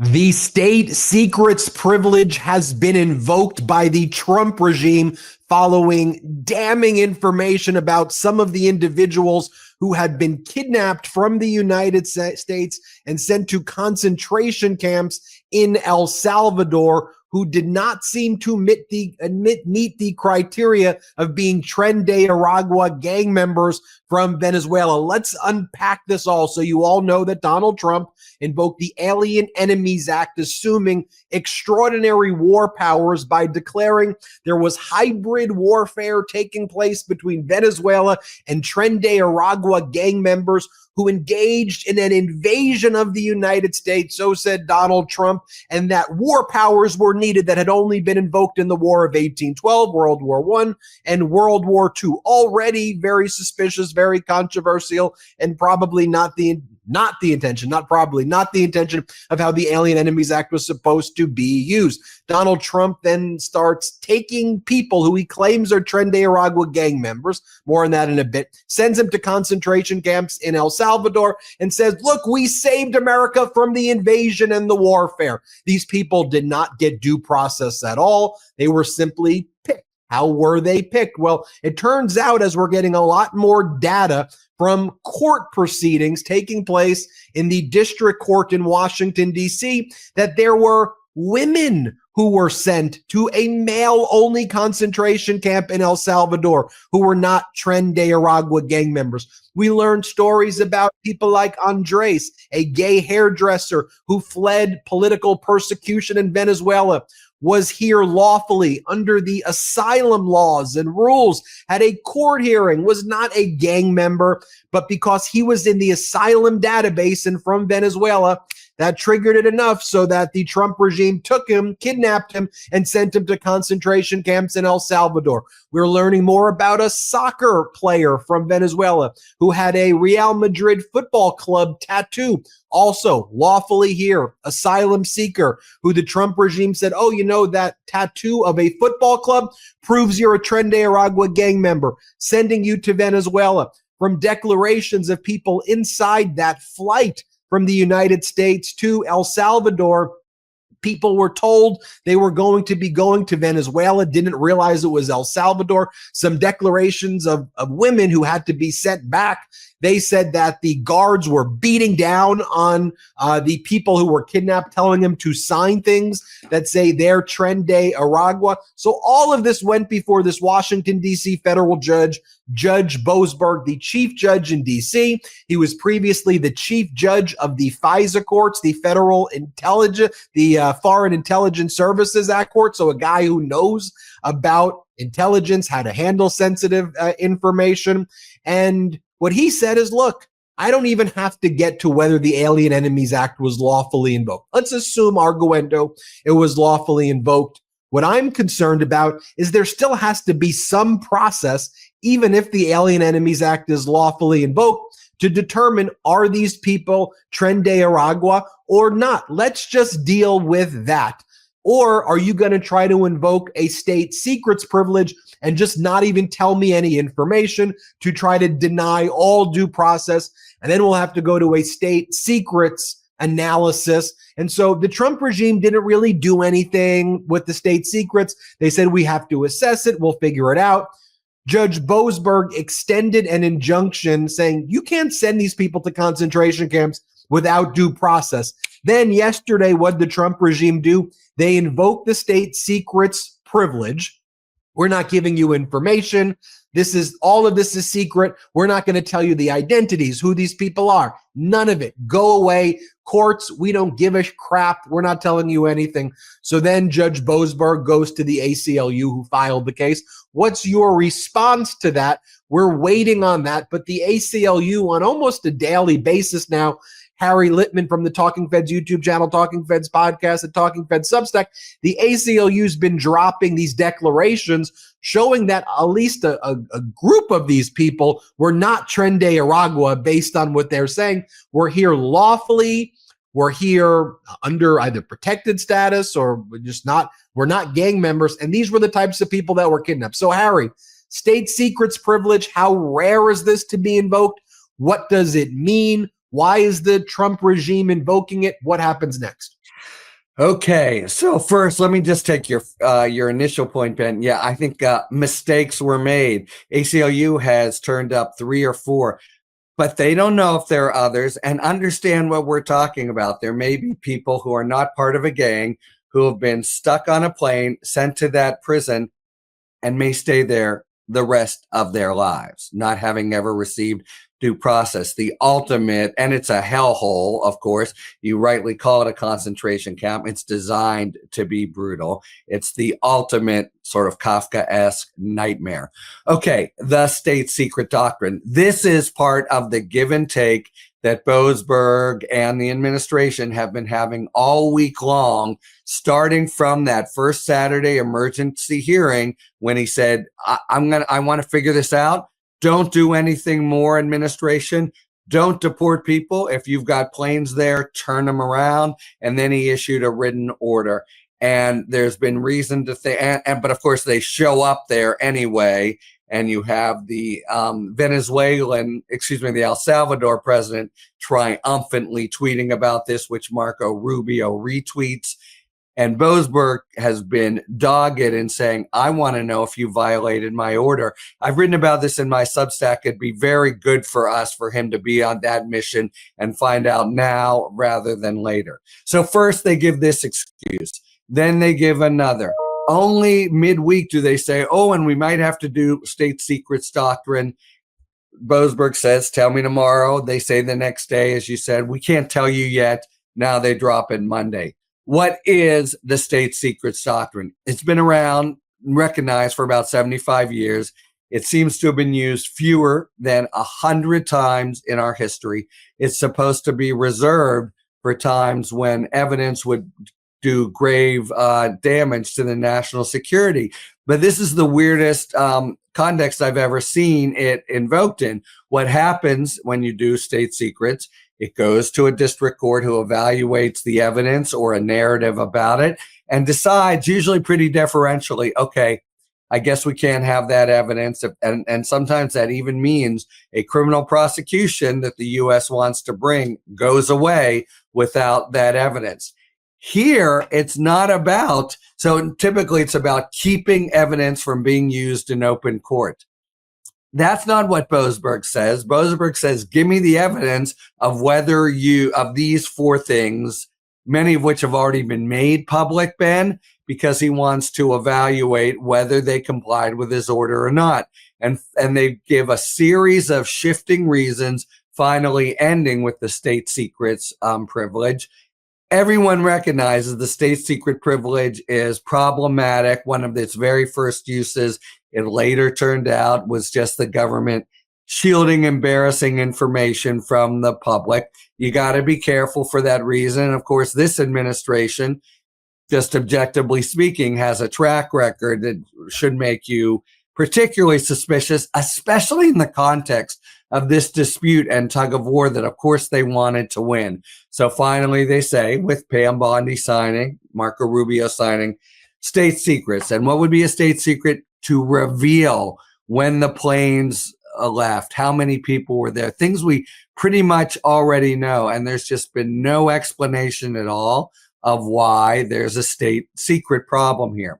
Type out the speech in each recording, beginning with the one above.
The state secrets privilege has been invoked by the Trump regime following damning information about some of the individuals who had been kidnapped from the United States and sent to concentration camps in El Salvador, who did not seem to meet the criteria of being Tren de Aragua gang members from Venezuela. Let's unpack this all so you all know that Donald Trump invoked the Alien Enemies Act, assuming extraordinary war powers by declaring there was hybrid warfare taking place between Venezuela and Tren de Aragua gang members who engaged in an invasion of the United States, so said Donald Trump, and that war powers were needed that had only been invoked in the War of 1812, World War I, and World War II. Already very suspicious, very controversial, and probably not the intention of how the Alien Enemies Act was supposed to be used. Donald Trump then starts taking people who he claims are Tren de Aragua gang members, more on that in a bit, sends them to concentration camps in El Salvador and says, look, we saved America from the invasion and the warfare. These people did not get due process at all. They were simply picked. How were they picked? Well, it turns out, as we're getting a lot more data from court proceedings taking place in the district court in Washington, D.C., that there were women who were sent to a male-only concentration camp in El Salvador who were not Tren de Aragua gang members. We learned stories about people like Andres, a gay hairdresser who fled political persecution in Venezuela, was here lawfully under the asylum laws and rules, had a court hearing, was not a gang member, but because he was in the asylum database and from Venezuela, that triggered it enough so that the Trump regime took him, kidnapped him, and sent him to concentration camps in El Salvador. We're learning more about a soccer player from Venezuela who had a Real Madrid football club tattoo, also lawfully here, asylum seeker, who the Trump regime said, oh, you know, that tattoo of a football club proves you're a Tren de Aragua gang member, sending you to Venezuela. From declarations of people inside that flight from the United States to El Salvador, people were told they were going to be going to Venezuela, didn't realize it was El Salvador. Some declarations of women who had to be sent back. They said that the guards were beating down on the people who were kidnapped, telling them to sign things that say they're Tren de Aragua. So all of this went before this Washington, D.C. federal judge, Judge Boasberg, the chief judge in D.C. He was previously the chief judge of the FISA courts, the Foreign Intelligence Services Act court. So a guy who knows about intelligence, how to handle sensitive information. And what he said is, look, I don't even have to get to whether the Alien Enemies Act was lawfully invoked. Let's assume, arguendo, it was lawfully invoked. What I'm concerned about is there still has to be some process, even if the Alien Enemies Act is lawfully invoked, to determine, are these people Tren de Aragua or not? Let's just deal with that. Or are you going to try to invoke a state secrets privilege and just not even tell me any information to try to deny all due process? And then we'll have to go to a state secrets analysis. And so the Trump regime didn't really do anything with the state secrets. They said, we have to assess it. We'll figure it out. Judge Boasberg extended an injunction saying, you can't send these people to concentration camps without due process. Then yesterday, what did the Trump regime do? They invoked the state secrets privilege. We're not giving you information. All of this is secret. We're not going to tell you the identities, who these people are. None of it. Go away. Courts, we don't give a crap. We're not telling you anything. So then Judge Boasberg goes to the ACLU who filed the case. What's your response to that? We're waiting on that. But the ACLU, on almost a daily basis now, Harry Litman from the Talking Feds YouTube channel, Talking Feds podcast, and Talking Feds Substack, the ACLU's been dropping these declarations showing that at least a group of these people were not Tren de Aragua based on what they're saying. We're here lawfully. We're here under either protected status or we're not gang members. And these were the types of people that were kidnapped. So Harry, state secrets privilege, how rare is this to be invoked? What does it mean? Why is the Trump regime invoking it? What happens next? Okay, so first, let me just take your initial point, Ben. Yeah, I think mistakes were made. ACLU has turned up 3 or 4, but they don't know if there are others. And understand what we're talking about. There may be people who are not part of a gang who have been stuck on a plane, sent to that prison, and may stay there the rest of their lives, not having ever received due process. The ultimate, and it's a hellhole, of course. You rightly call it a concentration camp. It's designed to be brutal. It's the ultimate sort of Kafka-esque nightmare. Okay, the state secret doctrine. This is part of the give and take that Boasberg and the administration have been having all week long, starting from that first Saturday emergency hearing when he said, I want to figure this out. Don't do anything more, administration. Don't deport people. If you've got planes there, turn them around. And then he issued a written order. And there's been reason to think, but of course they show up there anyway. And you have the the El Salvador president triumphantly tweeting about this, which Marco Rubio retweets. And Boasberg has been dogged in saying, I want to know if you violated my order. I've written about this in my Substack. It'd be very good for us for him to be on that mission and find out now rather than later. So first they give this excuse. Then they give another. Only midweek do they say, oh, and we might have to do state secrets doctrine. Boasberg says, tell me tomorrow. They say the next day, as you said, we can't tell you yet. Now they drop it Monday. What is the state secrets doctrine? It's been around, recognized for about 75 years. It seems to have been used fewer than 100 times in our history. It's supposed to be reserved for times when evidence would do grave damage to the national security. But this is the weirdest context I've ever seen it invoked in. What happens when you do state secrets? It goes to a district court who evaluates the evidence or a narrative about it and decides, usually pretty deferentially, okay, I guess we can't have that evidence. And sometimes that even means a criminal prosecution that the U.S. wants to bring goes away without that evidence. Here, it's not about, so typically it's about keeping evidence from being used in open court. That's not what Boasberg says. Boasberg says, give me the evidence of whether of these 4 things, many of which have already been made public, Ben, because he wants to evaluate whether they complied with his order or not. And they give a series of shifting reasons, finally ending with the state secrets privilege. Everyone recognizes the state secret privilege is problematic. One of its very first uses, it later turned out, was just the government shielding embarrassing information from the public. You got to be careful for that reason. And of course, this administration, just objectively speaking, has a track record that should make you particularly suspicious, especially in the context of this dispute and tug of war that, of course, they wanted to win. So finally, they say, with Pam Bondi signing, Marco Rubio signing, state secrets. And what would be a state secret? To reveal when the planes left, how many people were there, things we pretty much already know. And there's just been no explanation at all of why there's a state secret problem here.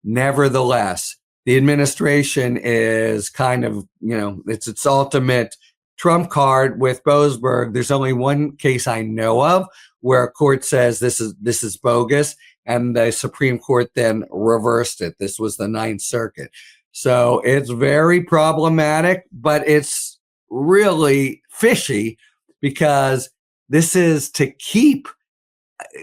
Nevertheless, the administration is kind of, it's its ultimate trump card with Boasberg. There's only one case I know of where a court says this is bogus, and the Supreme Court then reversed it. This was the Ninth Circuit. So it's very problematic, but it's really fishy because this is to keep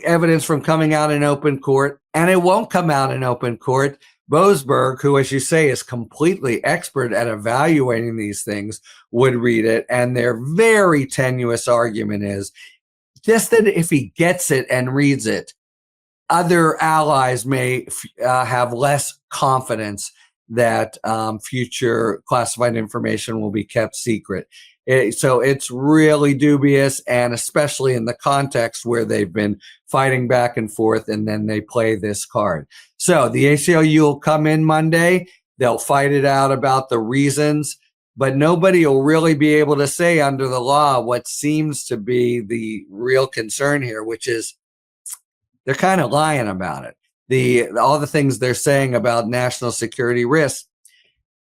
evidence from coming out in open court, and it won't come out in open court. Boasberg, who, as you say, is completely expert at evaluating these things, would read it. And their very tenuous argument is just that if he gets it and reads it, other allies may have less confidence that future classified information will be kept secret. So it's really dubious, and especially in the context where they've been fighting back and forth, and then they play this card. So the ACLU will come in Monday. They'll fight it out about the reasons, but nobody will really be able to say under the law what seems to be the real concern here, which is they're kind of lying about it. All the things they're saying about national security risks,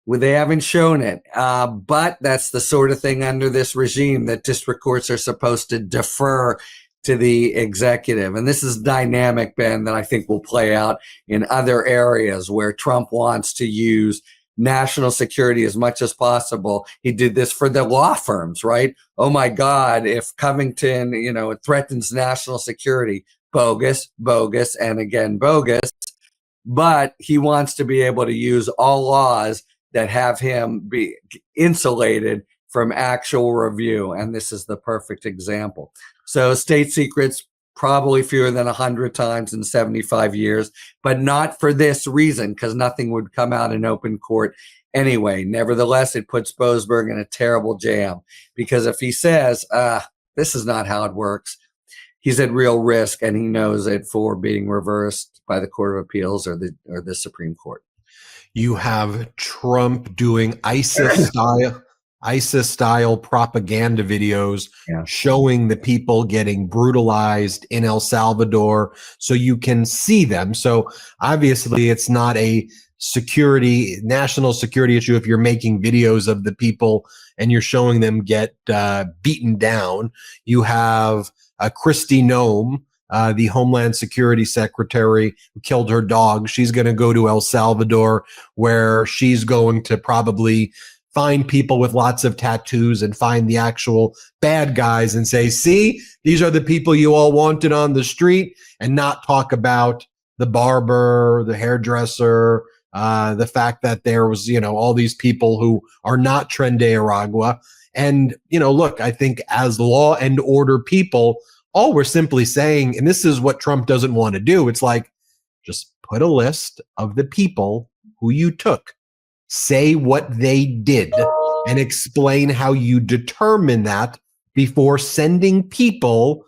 well, they haven't shown it. But that's the sort of thing under this regime that district courts are supposed to defer to the executive. And this is dynamic, Ben, that I think will play out in other areas where Trump wants to use national security as much as possible. He did this for the law firms, right? Oh my God, if Covington, it threatens national security, bogus, bogus, and again, bogus. But he wants to be able to use all laws that have him be insulated from actual review. And this is the perfect example. So state secrets, probably fewer than 100 times in 75 years, but not for this reason, because nothing would come out in open court anyway. Nevertheless, it puts Boasberg in a terrible jam, because if he says, this is not how it works, he's at real risk, and he knows it, for being reversed by the Court of Appeals or the Supreme Court. You have Trump doing ISIS style propaganda videos showing the people getting brutalized in El Salvador so you can see them. So obviously it's not a national security issue if you're making videos of the people and you're showing them get beaten down. You have Kristi Noem, the Homeland Security Secretary, who killed her dog. She's going to go to El Salvador, where she's going to probably find people with lots of tattoos and find the actual bad guys and say, see, these are the people you all wanted on the street, and not talk about the barber, the hairdresser, the fact that there was, all these people who are not Tren de Aragua. And, look, I think as law and order people, all we're simply saying, and this is what Trump doesn't want to do, it's like, just put a list of the people who you took, say what they did, and explain how you determine that before sending people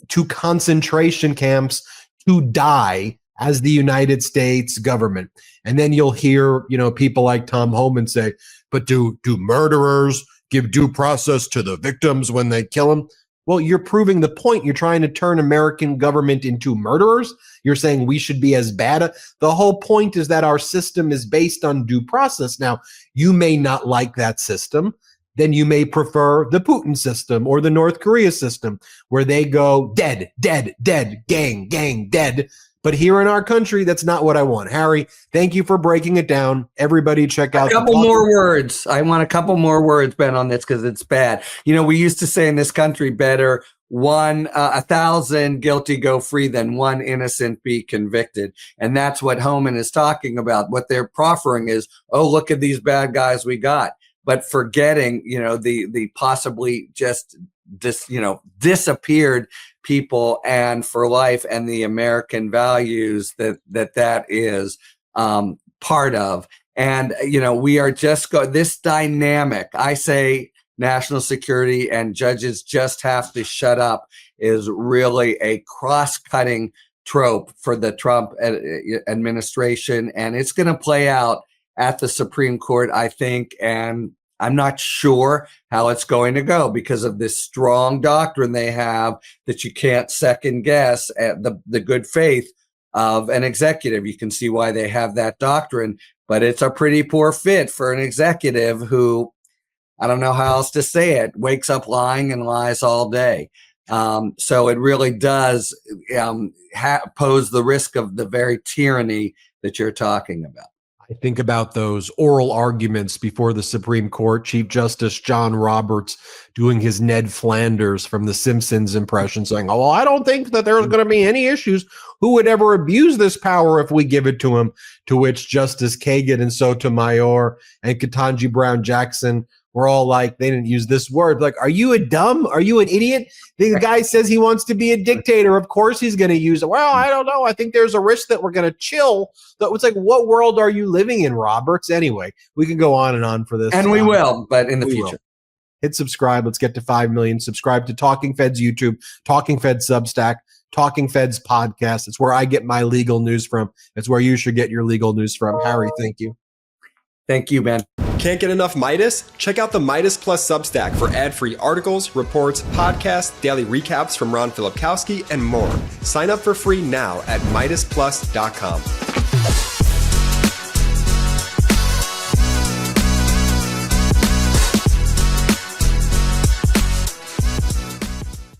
to concentration camps to die as the United States government. And then you'll hear, people like Tom Homan say, but do murderers give due process to the victims when they kill them? Well, you're proving the point. You're trying to turn American government into murderers. You're saying we should be as bad. The whole point is that our system is based on due process. Now, you may not like that system. Then you may prefer the Putin system or the North Korea system, where they go dead, dead, dead, gang, gang, dead. But here in our country, that's not what I want. Harry, thank you for breaking it down. Everybody check out a couple more words. I want a couple more words, Ben, on this, because it's bad. We used to say in this country, better 1,000 guilty go free than one innocent be convicted. And that's what Homan is talking about. What they're proffering is, oh, look at these bad guys we got. But forgetting, the possibly just disappeared people and for life, and the American values that is part of. And, we are just this dynamic. I say national security and judges just have to shut up is really a cross-cutting trope for the Trump administration. And it's going to play out at the Supreme Court, I think. And I'm not sure how it's going to go, because of this strong doctrine they have that you can't second guess at the good faith of an executive. You can see why they have that doctrine, but it's a pretty poor fit for an executive who, I don't know how else to say it, wakes up lying and lies all day. So it really does pose the risk of the very tyranny that you're talking about. I think about those oral arguments before the Supreme Court, Chief Justice John Roberts doing his Ned Flanders from The Simpsons impression, saying, oh, well, I don't think that there's going to be any issues. Who would ever abuse this power if we give it to him? To which Justice Kagan and Sotomayor and Ketanji Brown Jackson were all like, they didn't use this word. Like, are you are you an idiot? The guy says he wants to be a dictator. Of course he's going to use it. Well, I don't know. I think there's a risk that we're going to chill. So it's like, what world are you living in, Roberts? Anyway, we can go on and on for this. And we will, but in the future. Will. Hit subscribe. Let's get to 5 million. Subscribe to Talking Feds YouTube, Talking Feds Substack, Talking Feds podcast. It's where I get my legal news from. It's where you should get your legal news from. Harry, thank you. Thank you, Ben. Can't get enough Meidas? Check out the Meidas Plus Substack for ad-free articles, reports, podcasts, daily recaps from Ron Filipkowski, and more. Sign up for free now at MeidasPlus.com.